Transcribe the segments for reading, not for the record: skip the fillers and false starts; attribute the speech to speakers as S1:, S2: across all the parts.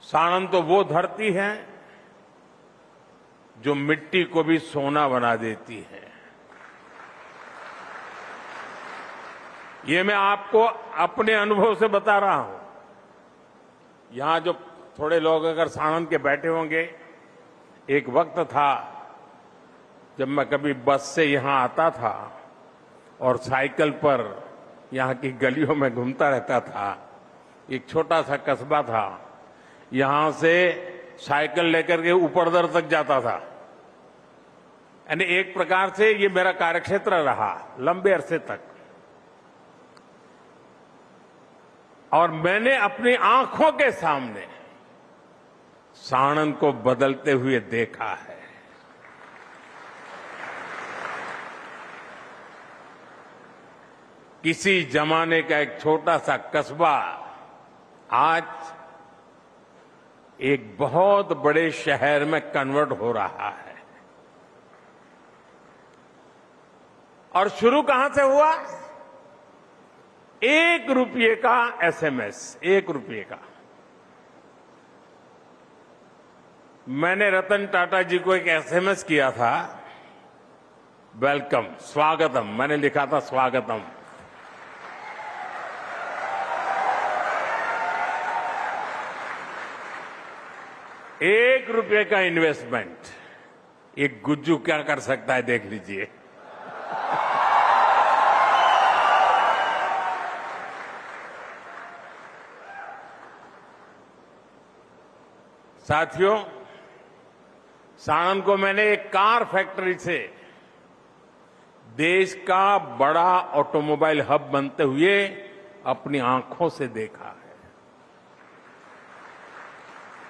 S1: साणंद तो वो धरती है जो मिट्टी को भी सोना बना देती है। ये मैं आपको अपने अनुभव से बता रहा हूं। यहां जो थोड़े लोग अगर साणंद के बैठे होंगे, एक वक्त था जब मैं कभी बस से यहां आता था और साइकिल पर यहां की गलियों में घूमता रहता था। एक छोटा सा कस्बा था, यहां से साइकिल लेकर के ऊपरदर तक जाता था। यानी एक प्रकार से ये मेरा कार्यक्षेत्र रहा लंबे अरसे तक, और मैंने अपनी आंखों के सामने साणंद को बदलते हुए देखा है। किसी जमाने का एक छोटा सा कस्बा आज एक बहुत बड़े शहर में कन्वर्ट हो रहा है। और शुरू कहां से हुआ? 1 रुपये का एसएमएस, 1 रुपये का। मैंने रतन टाटा जी को एक एसएमएस किया था, वेलकम, स्वागतम, मैंने लिखा था स्वागतम। ₹1 का इन्वेस्टमेंट, एक गुज्जू क्या कर सकता है देख लीजिए। साथियों, साणंद को मैंने एक कार फैक्ट्री से देश का बड़ा ऑटोमोबाइल हब बनते हुए अपनी आंखों से देखा है।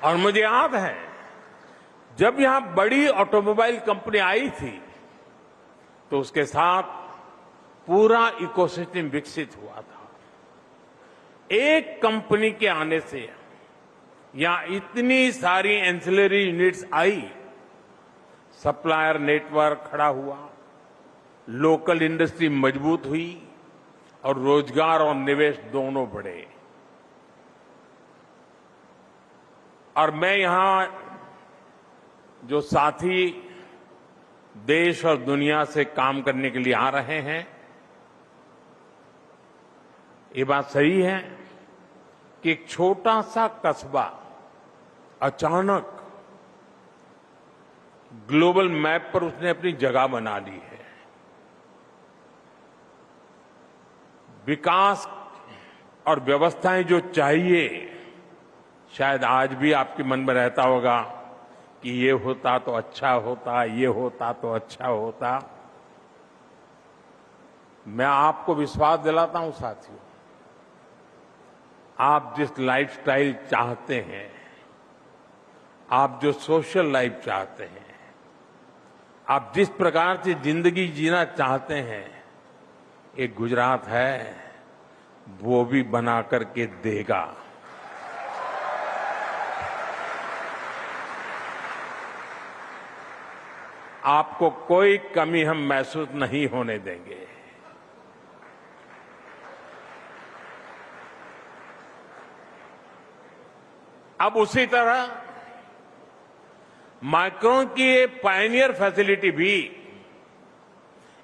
S1: और मुझे याद है जब यहां बड़ी ऑटोमोबाइल कंपनी आई थी तो उसके साथ पूरा इकोसिस्टम विकसित हुआ था। एक कंपनी के आने से यहां इतनी सारी एंसिलरी यूनिट्स आई, सप्लायर नेटवर्क खड़ा हुआ, लोकल इंडस्ट्री मजबूत हुई और रोजगार और निवेश दोनों बढ़े। और मैं यहां जो साथी देश और दुनिया से काम करने के लिए आ रहे हैं, ये बात सही है कि एक छोटा सा कस्बा अचानक ग्लोबल मैप पर उसने अपनी जगह बना ली है। विकास और व्यवस्थाएं जो चाहिए, शायद आज भी आपके मन में रहता होगा कि ये होता तो अच्छा होता, ये होता तो अच्छा होता। मैं आपको विश्वास दिलाता हूं साथियों, आप जिस लाइफस्टाइल चाहते हैं, आप जो सोशल लाइफ चाहते हैं, आप जिस प्रकार से जिंदगी जीना चाहते हैं, एक गुजरात है वो भी बना करके देगा। आपको कोई कमी हम महसूस नहीं होने देंगे। अब उसी तरह माइक्रोन की ये पायनियर फैसिलिटी भी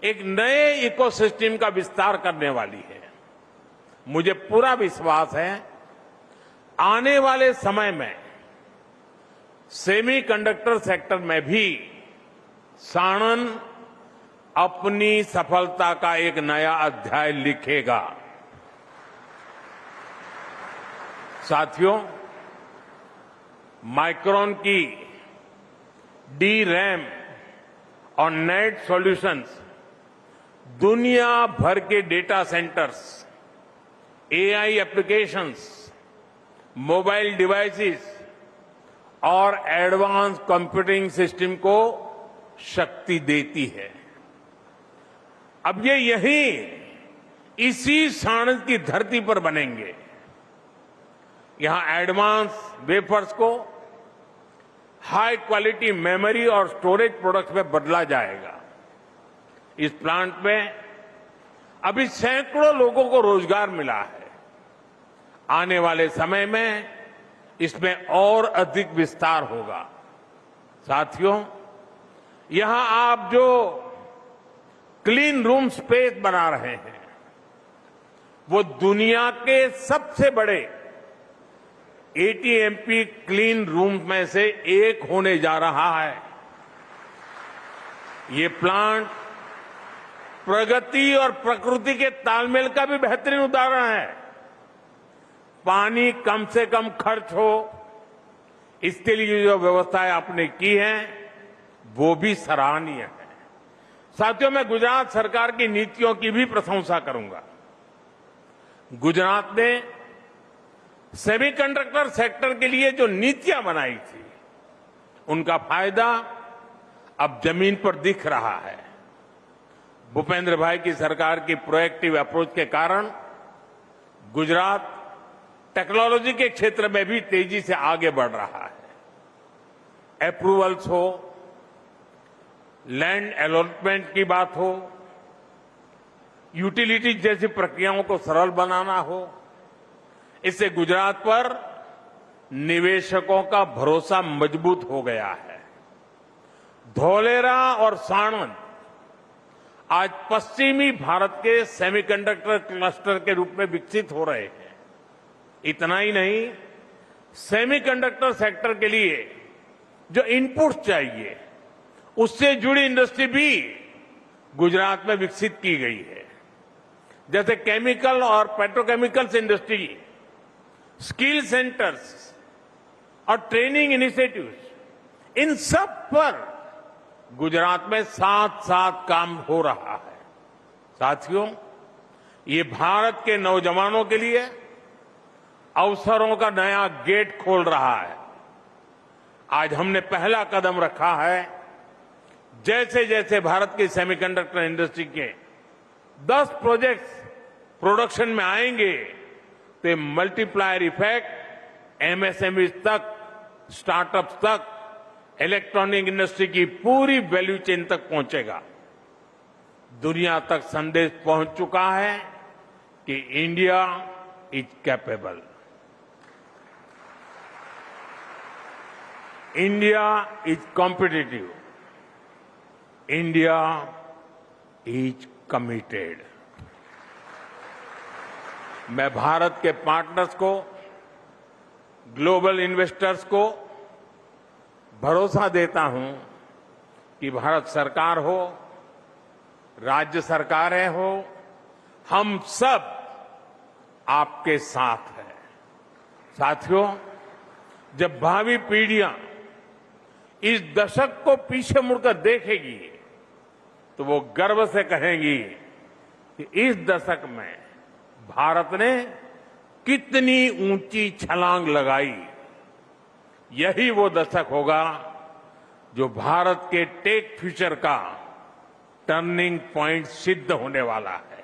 S1: एक नए इकोसिस्टम का विस्तार करने वाली है। मुझे पूरा विश्वास है आने वाले समय में सेमीकंडक्टर सेक्टर में भी साणंद अपनी सफलता का एक नया अध्याय लिखेगा। साथियों, माइक्रोन की DRAM और नेट सॉल्यूशंस दुनिया भर के data centres, AI applications, mobile devices और एडवांस कंप्यूटिंग सिस्टम को शक्ति देती है। अब ये यहीं इसी साणंद की धरती पर बनेंगे। यहां एडवांस वेफर्स को हाई क्वालिटी मेमोरी और स्टोरेज प्रोडक्ट्स में बदला जाएगा। इस प्लांट में अभी सैकड़ों लोगों को रोजगार मिला है। आने वाले समय में इसमें और अधिक विस्तार होगा। साथियों, यहां आप जो क्लीन रूम स्पेस बना रहे हैं वो दुनिया के सबसे बड़े एटीएमपी क्लीन रूम में से एक होने जा रहा है। ये प्लांट प्रगति और प्रकृति के तालमेल का भी बेहतरीन उदाहरण है। पानी कम से कम खर्च हो, इसके लिए जो व्यवस्थाएं आपने की हैं वो भी सराहनीय है। साथियों, मैं गुजरात सरकार की नीतियों की भी प्रशंसा करूंगा। गुजरात ने सेमीकंडक्टर सेक्टर के लिए जो नीतियां बनाई थी उनका फायदा अब जमीन पर दिख रहा है। भूपेंद्र भाई की सरकार की प्रोएक्टिव अप्रोच के कारण गुजरात टेक्नोलॉजी के क्षेत्र में भी तेजी से आगे बढ़ रहा है। अप्रूवल्स हो, लैंड अलॉटमेंट की बात हो, यूटिलिटी जैसी प्रक्रियाओं को सरल बनाना हो, इससे गुजरात पर निवेशकों का भरोसा मजबूत हो गया है। धौलेरा और साणंद आज पश्चिमी भारत के सेमीकंडक्टर क्लस्टर के रूप में विकसित हो रहे हैं। इतना ही नहीं, सेमीकंडक्टर सेक्टर के लिए जो इनपुट चाहिए उससे जुड़ी इंडस्ट्री भी गुजरात में विकसित की गई है। जैसे केमिकल और पेट्रोकेमिकल्स इंडस्ट्री, स्किल सेंटर्स और ट्रेनिंग इनिशिएटिव्स, इन सब पर गुजरात में साथ साथ काम हो रहा है। साथियों, ये भारत के नौजवानों के लिए अवसरों का नया गेट खोल रहा है। आज हमने पहला कदम रखा है। जैसे जैसे भारत की सेमीकंडक्टर इंडस्ट्री के 10 प्रोजेक्ट्स प्रोडक्शन में आएंगे तो ये मल्टीप्लायर इफेक्ट एमएसएमई तक, स्टार्टअप्स तक, इलेक्ट्रॉनिक इंडस्ट्री की पूरी वैल्यू चेन तक पहुंचेगा। दुनिया तक संदेश पहुंच चुका है कि India is capable, India is competitive, India is committed. मैं भारत के पार्टनर्स को, ग्लोबल इन्वेस्टर्स को भरोसा देता हूं कि भारत सरकार हो, राज्य सरकारें हो, हम सब आपके साथ हैं। साथियों, जब भावी पीढ़ियां इस दशक को पीछे मुड़कर देखेगी तो वो गर्व से कहेंगी कि इस दशक में भारत ने कितनी ऊंची छलांग लगाई। यही वो दशक होगा जो भारत के टेक फ्यूचर का टर्निंग पॉइंट सिद्ध होने वाला है।